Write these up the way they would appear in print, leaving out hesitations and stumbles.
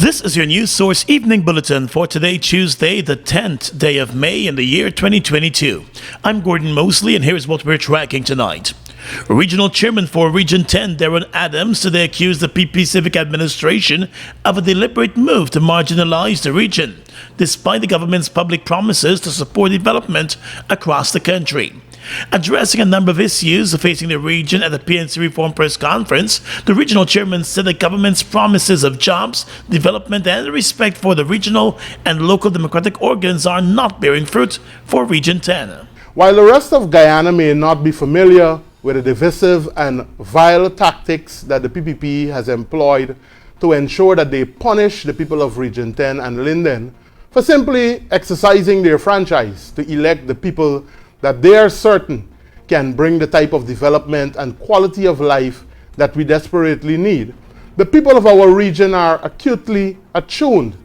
This is your news source evening bulletin for today, Tuesday, the 10th day of May in the year 2022. I'm Gordon Mosley, and here's what we're tracking tonight. Regional Chairman for Region 10, Darren Adams, today accused the PP Civic Administration of a deliberate move to marginalize the region, despite the government's public promises to support development across the country. Addressing a number of issues facing the region at the PNC Reform Press Conference, the regional chairman said the government's promises of jobs, development, and respect for the regional and local democratic organs are not bearing fruit for Region 10. While the rest of Guyana may not be familiar with the divisive and vile tactics that the PPP has employed to ensure that they punish the people of Region 10 and Linden for simply exercising their franchise to elect the people that they are certain can bring the type of development and quality of life that we desperately need, the people of our region are acutely attuned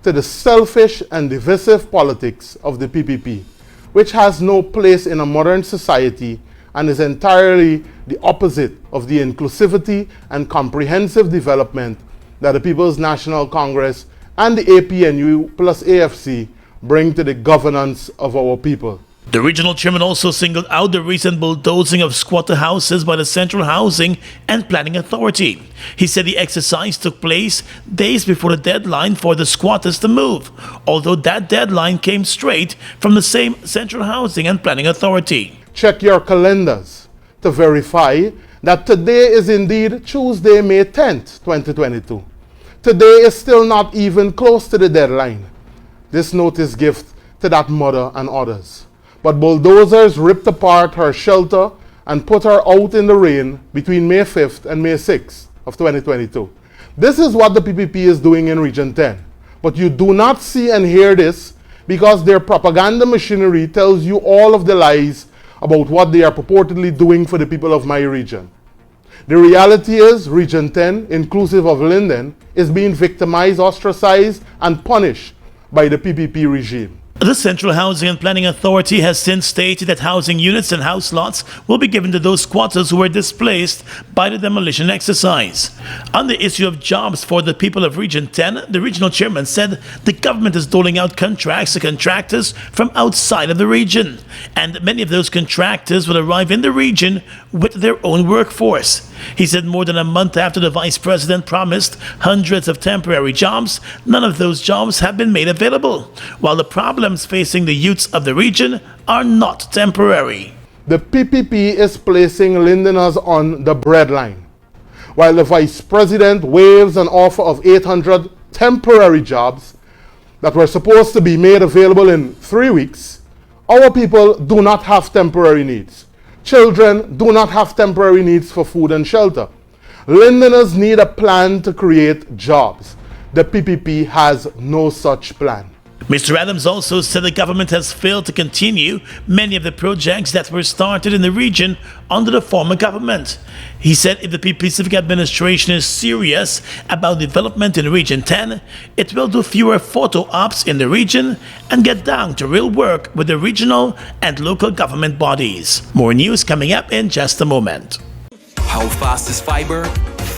to the selfish and divisive politics of the PPP, which has no place in a modern society and is entirely the opposite of the inclusivity and comprehensive development that the People's National Congress and the APNU plus AFC bring to the governance of our people. The regional chairman also singled out the recent bulldozing of squatter houses by the Central Housing and Planning Authority. He said the exercise took place days before the deadline for the squatters to move, although that deadline came straight from the same Central Housing and Planning Authority. Check your calendars to verify that today is indeed Tuesday, May 10th, 2022. Today is still not even close to the deadline. This notice gift to that mother and others. But bulldozers ripped apart her shelter and put her out in the rain between May 5th and May 6th of 2022. This is what the PPP is doing in Region 10. But you do not see and hear this because their propaganda machinery tells you all of the lies about what they are purportedly doing for the people of my region. The reality is Region 10, inclusive of Linden, is being victimized, ostracized, and punished by the PPP regime. The Central Housing and Planning Authority has since stated that housing units and house lots will be given to those squatters who were displaced by the demolition exercise. On the issue of jobs for the people of Region 10, the regional chairman said the government is doling out contracts to contractors from outside of the region, and many of those contractors will arrive in the region with their own workforce. He said more than a month after the vice president promised hundreds of temporary jobs, none of those jobs have been made available, while the problems facing the youths of the region are not temporary. The PPP is placing Lindeners on the breadline. While the vice president waves an offer of 800 temporary jobs that were supposed to be made available in 3 weeks, our people do not have temporary needs. Children do not have temporary needs for food and shelter. Lindeners need a plan to create jobs. The PPP has no such plan. Mr. Adams also said the government has failed to continue many of the projects that were started in the region under the former government. He said if the PP Civic Administration is serious about development in Region 10, it will do fewer photo ops in the region and get down to real work with the regional and local government bodies. More news coming up in just a moment. How fast is fiber?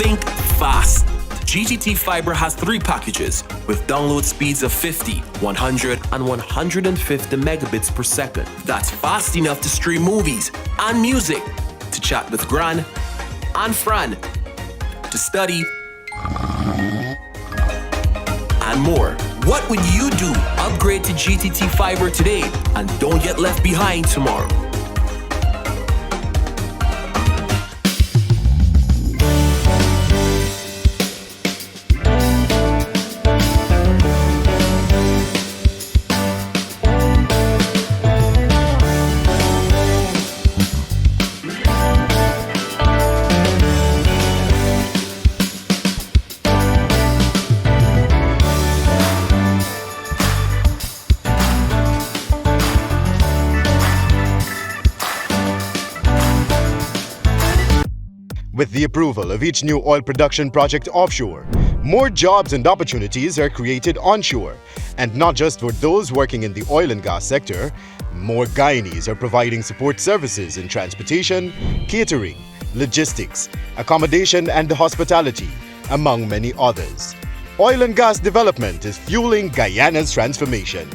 Think fast. GTT Fiber has 3 packages with download speeds of 50, 100, and 150 megabits per second. That's fast enough to stream movies and music, to chat with Gran and Fran, to study, and more. What would you do? Upgrade to GTT Fiber today and don't get left behind tomorrow. With the approval of each new oil production project offshore, more jobs and opportunities are created onshore. And not just for those working in the oil and gas sector, more Guyanese are providing support services in transportation, catering, logistics, accommodation and hospitality, among many others. Oil and gas development is fueling Guyana's transformation.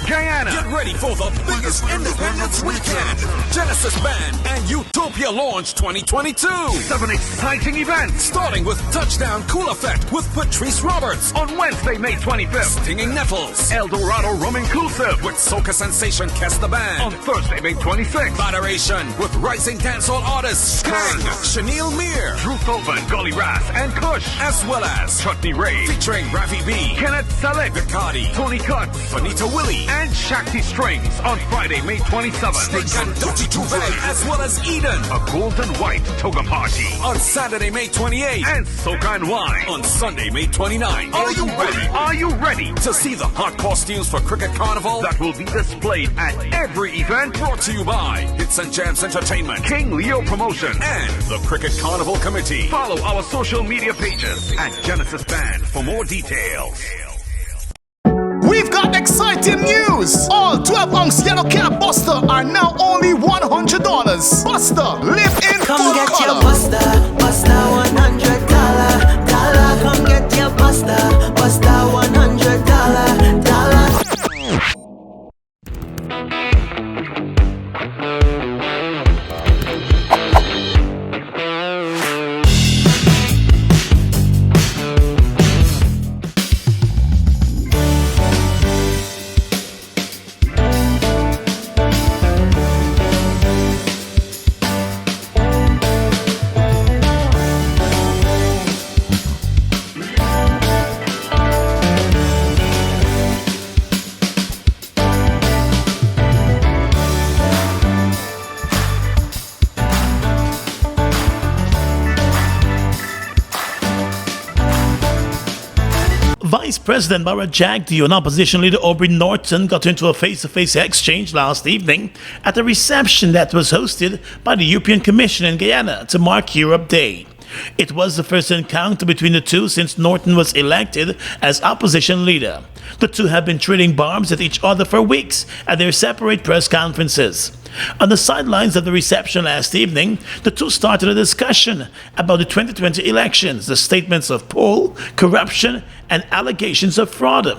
Guyana, get ready for the biggest Independence Weekend. Genesis Band and Utopia Launch 2022. 7 exciting events. Starting with Touchdown Cool Effect with Patrice Roberts. On Wednesday, May 25th. Stinging Nettles. El Dorado Rum Inclusive. With Soca Sensation Kes the Band. On Thursday, May 26th. Moderation with rising dancehall artists Skang, Chanel Mir, Drew Tobin, Gully Ras, and Kush. as well as Chutney Ray. featuring Ravi B, Kenneth Selleck. Bacardi, Tony Cuts. Bonita Willie, And Shakti Strings on Friday, May 27th. Stick and Dutty Duvet, as well as Eden. A gold and white toga party. On Saturday, May 28th. And Soca and Wine. On Sunday, May 29th. Are you ready Are you ready to see the hot costumes for Cricket Carnival? that will be displayed at every event? Brought to you by Hits and Jams Entertainment King Leo Promotion. and the Cricket Carnival Committee. Follow our social media pages at Genesis Band for more details. We've got exciting news! All 12-ounce yellow cab Buster are now only $100. Buster, live in Come full get your color. Buster $100. Come get your Buster $100. Vice President Barra Jagdeo and opposition leader Aubrey Norton got into a face-to-face exchange last evening at a reception that was hosted by the European Commission in Guyana to mark Europe Day. It was the first encounter between the two since Norton was elected as opposition leader. The two have been trading bombs at each other for weeks at their separate press conferences. On the sidelines of the reception last evening, the two started a discussion about the 2020 elections, the statements of poll, corruption, and allegations of fraud.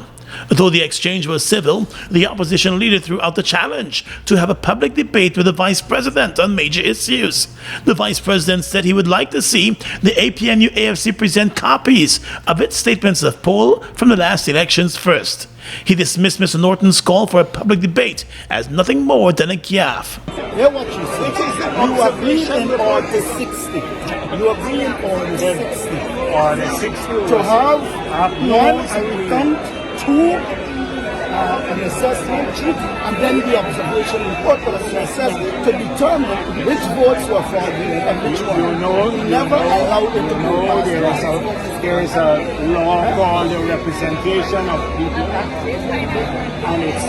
Though the exchange was civil, the opposition leader threw out the challenge to have a public debate with the vice president on major issues. The vice president said he would like to see the APNU-AFC present copies of its statements of poll from the last elections first. He dismissed Mr. Norton's call for a public debate as nothing more than a gaffe. Hear what you say. You agreed on the 60. You agreed on the 60. On the 60 To have one and come to an assessment sheet and then the observation report for the assess to determine which votes were fraudulent and which one. You know, We never allowed it to go past there is a law called the Representation of People Act, and it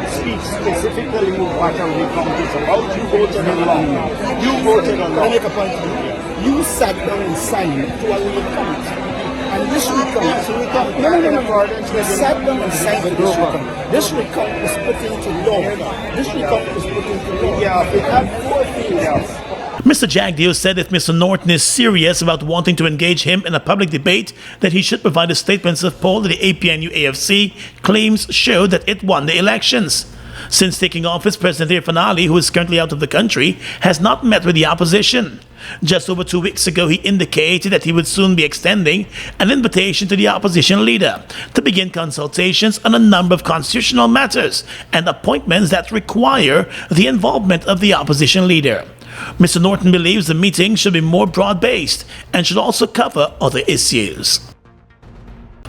speaks specifically what a recount is about. You voted along. You voted Let me along. make a point to you. You sat down and signed to a recount. And this recount, you sat down and signed to this recount. This recount was put into law. This recount was put into law. Yeah. It had 4 phases. Mr. Jagdeo said if Mr. Norton is serious about wanting to engage him in a public debate, that he should provide the statements of poll that the APNU-AFC claims show that it won the elections. Since taking office, President Irfan Ali, who is currently out of the country, has not met with the opposition. Just over 2 weeks ago, he indicated that he would soon be extending an invitation to the opposition leader to begin consultations on a number of constitutional matters and appointments that require the involvement of the opposition leader. Mr. Norton believes the meeting should be more broad-based and should also cover other issues.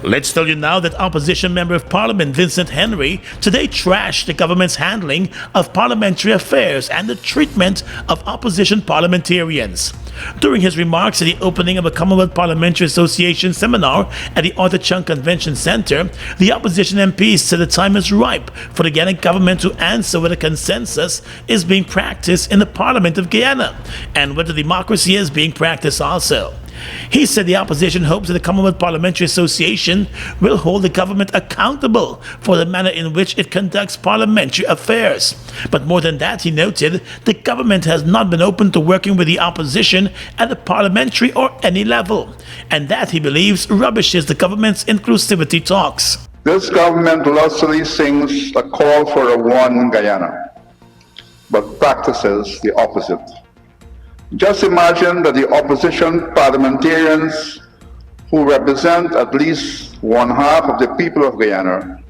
Let's tell you now that Opposition Member of Parliament Vincent Henry today trashed the government's handling of parliamentary affairs and the treatment of opposition parliamentarians. During his remarks at the opening of a Commonwealth Parliamentary Association seminar at the Arthur Chung Convention Centre, the opposition MPs said the time is ripe for the Guyana government to answer whether consensus is being practiced in the Parliament of Guyana and whether democracy is being practiced also. He said the opposition hopes that the Commonwealth Parliamentary Association will hold the government accountable for the manner in which it conducts parliamentary affairs. But more than that, he noted, the government has not been open to working with the opposition at the parliamentary or any level, and that, he believes, rubbishes the government's inclusivity talks. This government lustily sings a call for a one Guyana, but practices the opposite. Just imagine that the opposition parliamentarians, who represent at least one half of the people of Guyana,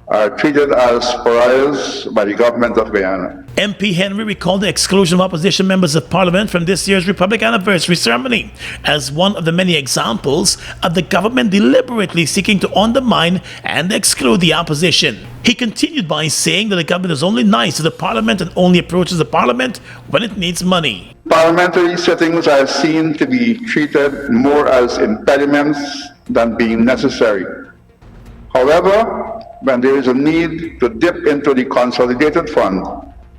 are treated as pariahs by the government of Guyana. MP Henry recalled the exclusion of opposition members of parliament from this year's Republic Anniversary ceremony as one of the many examples of the government deliberately seeking to undermine and exclude the opposition. He continued by saying that the government is only nice to the parliament and only approaches the parliament when it needs money. Parliamentary sittings are seen to be treated more as impediments than being necessary. However, when there is a need to dip into the consolidated fund,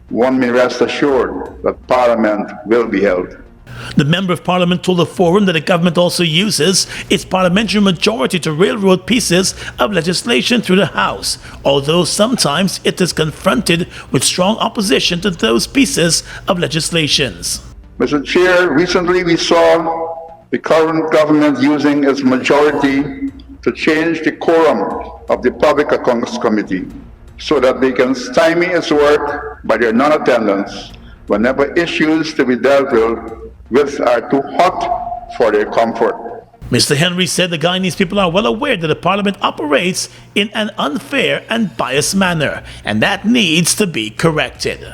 one may rest assured that Parliament will be held. The Member of Parliament told the forum that the government also uses its parliamentary majority to railroad pieces of legislation through the House, although sometimes it is confronted with strong opposition to those pieces of legislations. Mr. Chair, recently we saw the current government using its majority to change the quorum of the Public Accounts Committee so that they can stymie its work by their non-attendance whenever issues to be dealt with are too hot for their comfort. Mr. Henry said the Guyanese people are well aware that the parliament operates in an unfair and biased manner, and that needs to be corrected.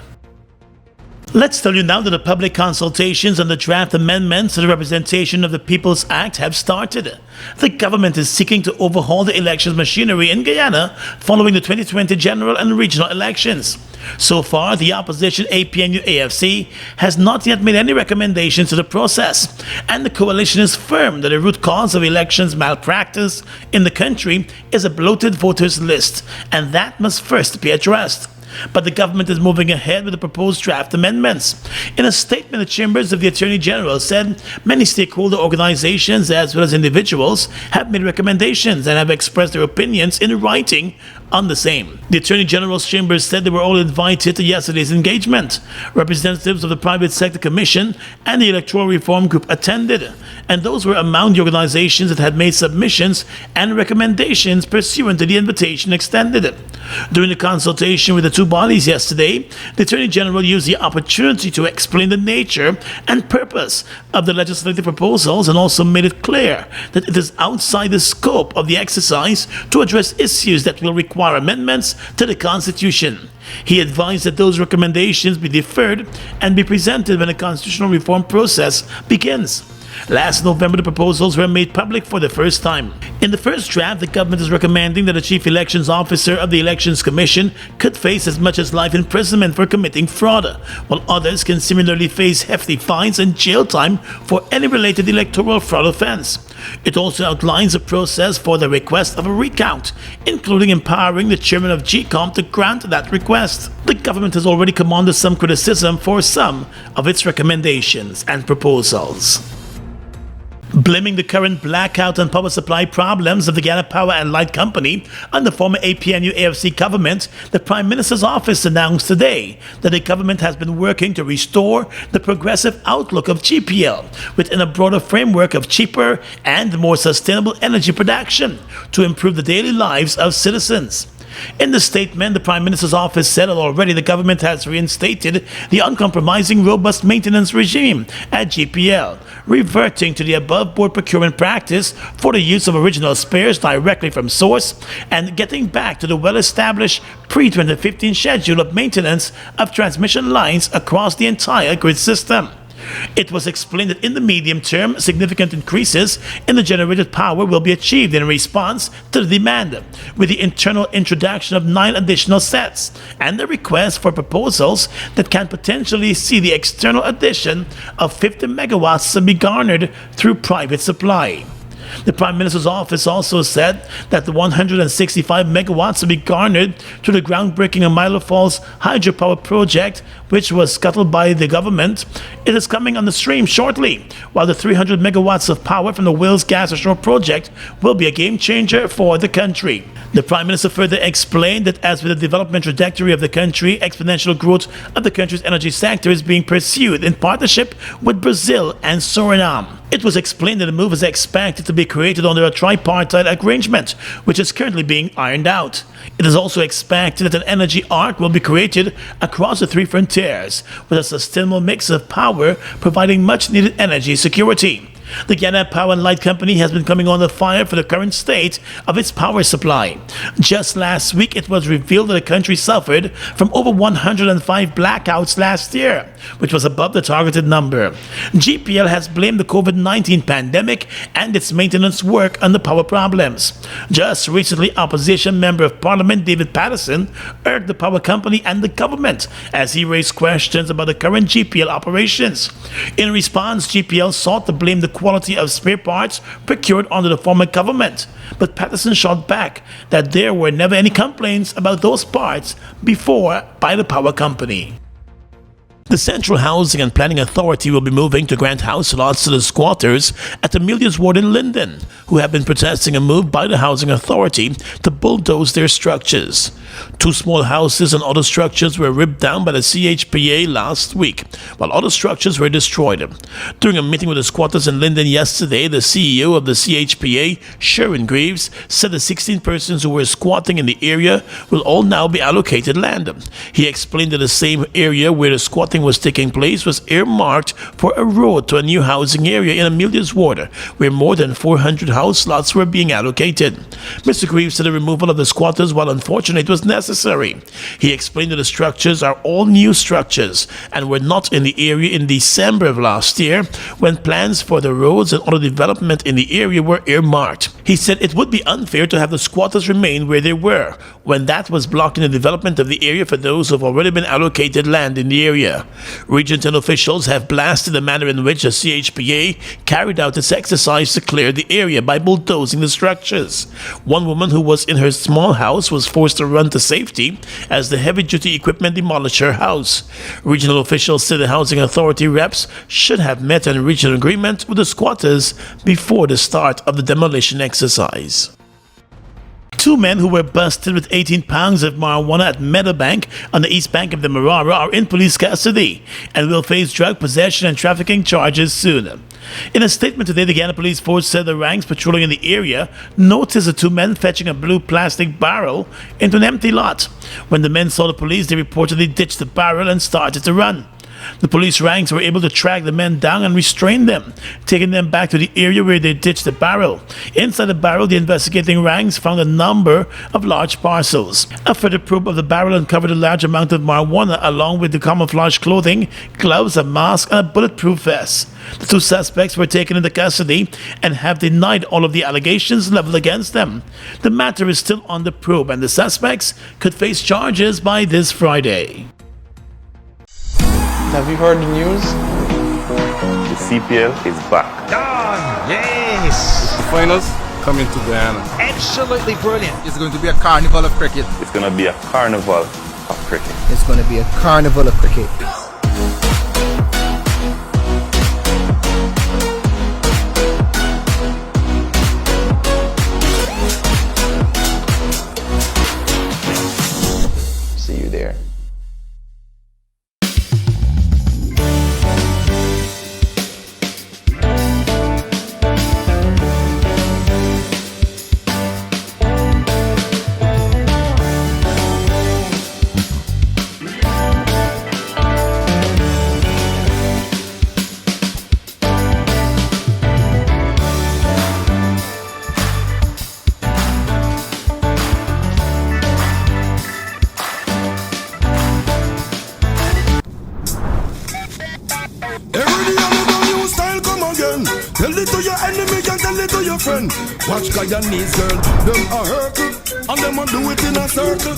Let's tell you now that the public consultations on the draft amendments to the Representation of the People's Act have started. The government is seeking to overhaul the elections machinery in Guyana following the 2020 general and regional elections. So far, the opposition APNU-AFC has not yet made any recommendations to the process, and the coalition is firm that the root cause of elections malpractice in the country is a bloated voters list, and that must first be addressed. But the government is moving ahead with the proposed draft amendments. In a statement, the chambers of the Attorney General said many stakeholder organizations as well as individuals have made recommendations and have expressed their opinions in writing on the same. The Attorney General's chambers said they were all invited to yesterday's engagement. Representatives of the Private Sector Commission and the Electoral Reform Group attended, and those were among the organizations that had made submissions and recommendations pursuant to the invitation extended. During the consultation with the two bodies yesterday, the Attorney General used the opportunity to explain the nature and purpose of the legislative proposals and also made it clear that it is outside the scope of the exercise to address issues that will require amendments to the Constitution. He advised that those recommendations be deferred and be presented when the constitutional reform process begins. Last November, the proposals were made public for the first time. In the first draft, the government is recommending that the Chief Elections Officer of the Elections Commission could face as much as life imprisonment for committing fraud, while others can similarly face hefty fines and jail time for any related electoral fraud offense. It also outlines a process for the request of a recount, including empowering the chairman of GCOM to grant that request. The government has already commanded some criticism for some of its recommendations and proposals. Blaming the current blackout and power supply problems of the Guyana Power and Light Company on the former APNU-AFC government, the Prime Minister's office announced today that the government has been working to restore the progressive outlook of GPL within a broader framework of cheaper and more sustainable energy production to improve the daily lives of citizens. In the statement, the Prime Minister's office said that already the government has reinstated the uncompromising robust maintenance regime at GPL, reverting to the above-board procurement practice for the use of original spares directly from source and getting back to the well-established pre-2015 schedule of maintenance of transmission lines across the entire grid system. It was explained that in the medium term, significant increases in the generated power will be achieved in response to the demand, with the internal introduction of 9 additional sets and the request for proposals that can potentially see the external addition of 50 megawatts to be garnered through private supply. The Prime Minister's office also said that the 165 megawatts will be garnered through the groundbreaking of Milo Falls hydropower project, which was scuttled by the government. It is coming on the stream shortly, while the 300 megawatts of power from the Wills Gas Ashore project will be a game changer for the country. The Prime Minister further explained that as with the development trajectory of the country, exponential growth of the country's energy sector is being pursued in partnership with Brazil and Suriname. It was explained that the move is expected to be created under a tripartite arrangement, which is currently being ironed out. It is also expected that an energy arc will be created across the three frontiers, with a sustainable mix of power providing much-needed energy security. The Guyana Power and Light Company has been coming under fire for the current state of its power supply. Just last week, it was revealed that the country suffered from over 105 blackouts last year, which was above the targeted number. GPL has blamed the COVID-19 pandemic and its maintenance work on the power problems. Just recently, Opposition Member of Parliament David Patterson urged the power company and the government as he raised questions about the current GPL operations. In response, GPL sought to blame the quality of spare parts procured under the former government, but Patterson shot back that there were never any complaints about those parts before by the power company. The Central Housing and Planning Authority will be moving to grant house lots to the squatters at Amelia's Ward in Linden, who have been protesting a move by the Housing Authority to bulldoze their structures. 2 small houses and other structures were ripped down by the CHPA last week, while other structures were destroyed. During a meeting with the squatters in Linden yesterday, the CEO of the CHPA, Sharon Greaves, said the 16 persons who were squatting in the area will all now be allocated land. He explained that the same area where the squatting was taking place was earmarked for a road to a new housing area in Amelia's Ward, where more than 400 house lots were being allocated. Mr. Greaves said the removal of the squatters, while unfortunate, was necessary. He explained that the structures are all new structures and were not in the area in December of last year when plans for the roads and other development in the area were earmarked. He said it would be unfair to have the squatters remain where they were when that was blocking the development of the area for those who have already been allocated land in the area. Region 10 officials have blasted the manner in which the CHPA carried out its exercise to clear the area by bulldozing the structures. One woman who was in her small house was forced to run to safety as the heavy-duty equipment demolished her house. Regional officials said the Housing Authority reps should have met and reached an agreement with the squatters before the start of the demolition exercise. 2 men who were busted with 18 pounds of marijuana at Meadowbank on the east bank of the Marara are in police custody and will face drug possession and trafficking charges soon. In a statement today, the Guyana Police Force said the ranks patrolling in the area noticed the 2 men fetching a blue plastic barrel into an empty lot. When the men saw the police, they reportedly ditched the barrel and started to run. The police ranks were able to track the men down and restrain them, taking them back to the area where they ditched the barrel. Inside the barrel, the investigating ranks found a number of large parcels. A further probe of the barrel uncovered a large amount of marijuana along with the camouflage clothing, gloves, a mask, and a bulletproof vest. The 2 suspects were taken into custody and have denied all of the allegations leveled against them. The matter is still under probe and the suspects could face charges by this Friday. Have you heard the news? The CPL is back. Yes! The finals coming to Guyana. Absolutely brilliant. It's going to be a carnival of cricket. It's going to be a carnival of cricket. It's going to be a carnival of cricket. See you there. Tell it to your enemy and tell it to your friend. Watch Guyanese girl, them a hurtle, and them a do it in a circle.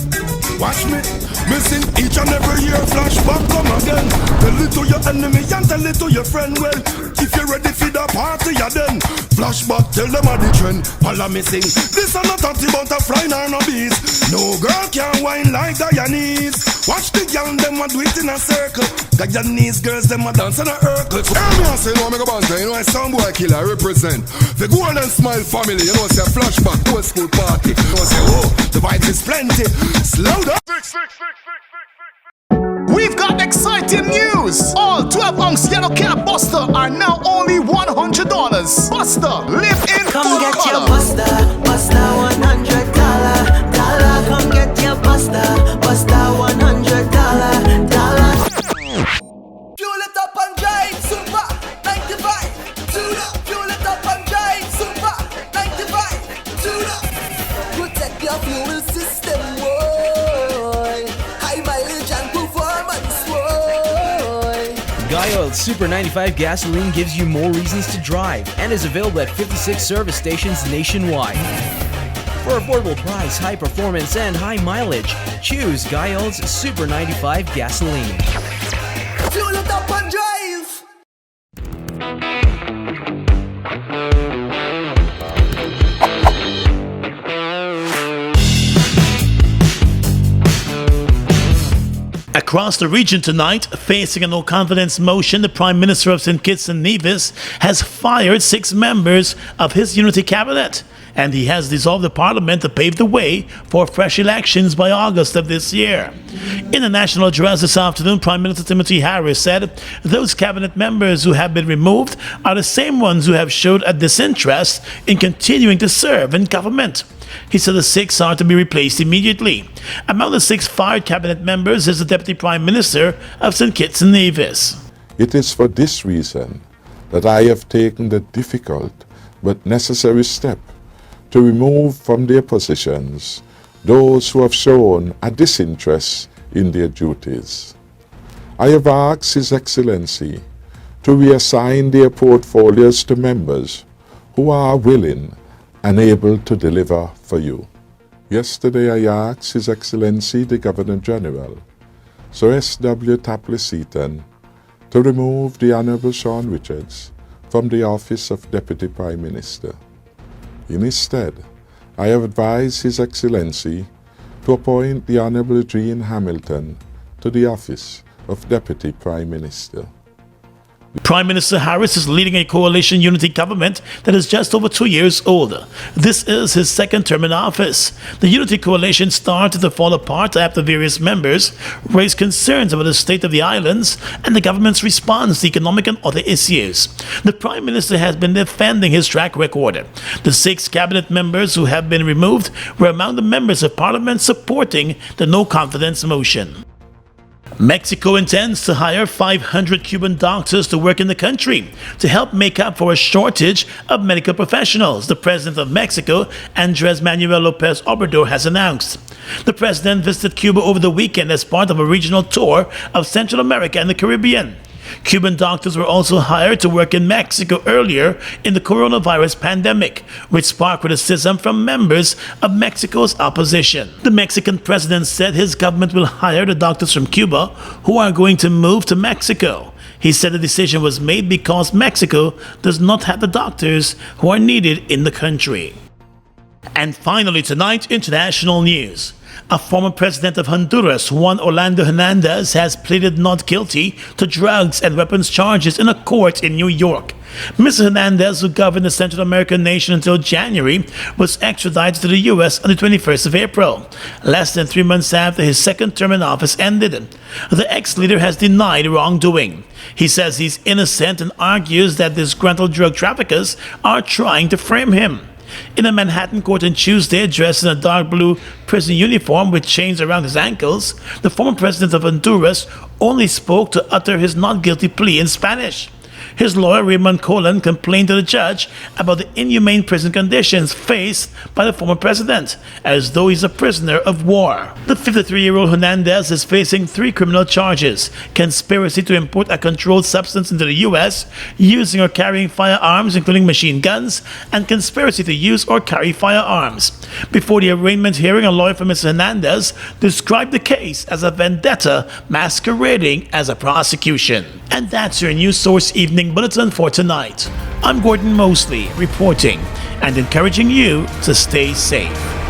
Watch me, missing each and every year. Flashback come again. Tell it to your enemy and tell it to your friend. Well, if you're ready for the party, yeah then. Flashback, tell them of the trend. Follow me sing. This are not anti-butterfly nor no bees. No girl can whine like Guyanese. Watch the girl, them a do it in a circle. Guyanese girls, them a dance in a circle. Tell me I say no, make a banter. You know I some boy killer represent the Golden Smile family. You know say flashback, old school party. You know say oh, the vibes is plenty. Slow down. We've got exciting news! All 12-ounce yellow cab Buster are now only $100. Buster, live in Come full get color. your Buster, Buster $100. Come get your Buster, Buster $100. Fuel it up and drive, super 95. Tune up, fuel it up and drive, super 95. Tune up. Protect your fuel system, boy. High mileage and performance, boy. Guy Oil's Super 95 gasoline gives you more reasons to drive and is available at 56 service stations nationwide. For affordable price, high performance, and high mileage, choose Guy Oil's Super 95 gasoline. Fuel it up and drive. Across the region tonight, facing a no-confidence motion, the Prime Minister of St. Kitts and Nevis has fired 6 members of his unity cabinet, and he has dissolved the parliament to pave the way for fresh elections by August of this year. In a national address this afternoon, Prime Minister Timothy Harris said those cabinet members who have been removed are the same ones who have showed a disinterest in continuing to serve in government. He said the 6 are to be replaced immediately. Among the 6 fired cabinet members is the Deputy Prime Minister of St. Kitts and Nevis. It is for this reason that I have taken the difficult but necessary step to remove from their positions those who have shown a disinterest in their duties. I have asked His Excellency to reassign their portfolios to members who are willing and able to deliver for you. Yesterday I asked His Excellency the Governor General, Sir S.W. Tapley Seaton, to remove the Honourable Sean Richards from the office of Deputy Prime Minister. In his stead, I have advised His Excellency to appoint the Honourable Jean Hamilton to the office of Deputy Prime Minister. Prime Minister Harris is leading a coalition unity government that is just over 2 years old. This is his 2nd term in office. The unity coalition started to fall apart after various members raised concerns about the state of the islands and the government's response to economic and other issues. The Prime Minister has been defending his track record. The 6 cabinet members who have been removed were among the members of parliament supporting the no-confidence motion. Mexico intends to hire 500 Cuban doctors to work in the country to help make up for a shortage of medical professionals, the President of Mexico, Andrés Manuel López Obrador, has announced. The President visited Cuba over the weekend as part of a regional tour of Central America and the Caribbean. Cuban doctors were also hired to work in Mexico earlier in the coronavirus pandemic, which sparked criticism from members of Mexico's opposition. The Mexican president said his government will hire the doctors from Cuba who are going to move to Mexico. He said the decision was made because Mexico does not have the doctors who are needed in the country. And finally tonight, international news. A former president of Honduras, Juan Orlando Hernandez, has pleaded not guilty to drugs and weapons charges in a court in New York. Mr. Hernandez, who governed the Central American nation until January, was extradited to the U.S. on the 21st of April, less than 3 months after his 2nd term in office ended. The ex-leader has denied wrongdoing. He says he's innocent and argues that disgruntled drug traffickers are trying to frame him. In a Manhattan court on Tuesday, dressed in a dark blue prison uniform with chains around his ankles, the former president of Honduras only spoke to utter his not guilty plea in Spanish. His lawyer, Raymond Colon, complained to the judge about the inhumane prison conditions faced by the former president, as though he's a prisoner of war. The 53-year-old Hernandez is facing 3 criminal charges: conspiracy to import a controlled substance into the U.S., using or carrying firearms, including machine guns, and conspiracy to use or carry firearms. Before the arraignment hearing, a lawyer for Mr. Hernandez described the case as a vendetta masquerading as a prosecution. And that's your News Source Evening Evening Bulletin for tonight. I'm Gordon Mosley reporting and encouraging you to stay safe.